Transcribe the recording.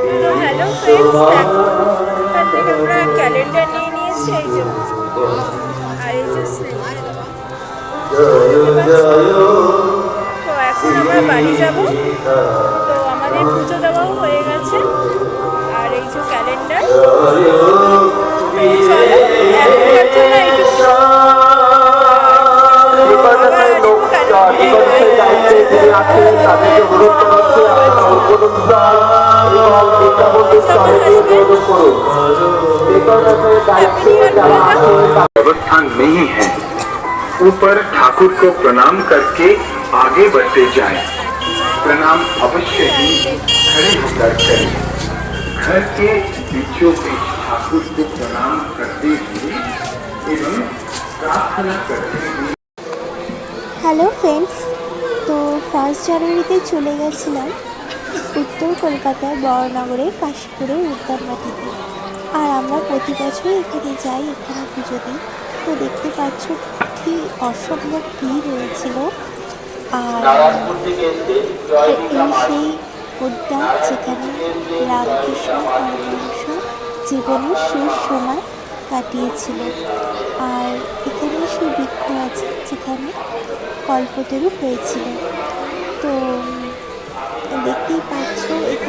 তো hello friends, দেখো ওখান থেকে আমরা ক্যালেন্ডার নিয়ে নিয়েছি, এই যে আর এই যে স্লিপ। তো এখন আমরা বাড়ি যাব। তো আমাদের পুজো দেওয়াও হয়ে গেছে, আর এই যে ক্যালেন্ডার। তো চলো এখনকার জন্য এইটুকু। व्यवस्था नहीं है, ऊपर ठाकुर को प्रणाम करके आगे बढ़ते जाएं। प्रणाम अवश्य ही खड़े होकर करें। घर के बीचों बीच ठाकुर को प्रणाम करते हुए एवं प्रार्थना करते हुए। হ্যালো ফ্রেন্ডস, তো 1 জানুয়ারিতে চলে গেছিলাম উত্তর কলকাতার বড়নগরের কাশীপুরের উদ্যানবাটিতে। আর আমরা প্রতি বছর এখানে যাই, এখানে পুজো দিই। তো দেখতে পাচ্ছ কি অসম্ভব ভিড় হয়েছিল। আর এই সেই উদ্যান যেখানে রামকৃষ্ণ পরমহংস জীবনের শেষ সময় কাটিয়েছিল। আর এখানে সেই বৃক্ষ আছে যেখানে কল্পতরু হয়েছিল। তো দেখতেই পাচ্ছ এখানে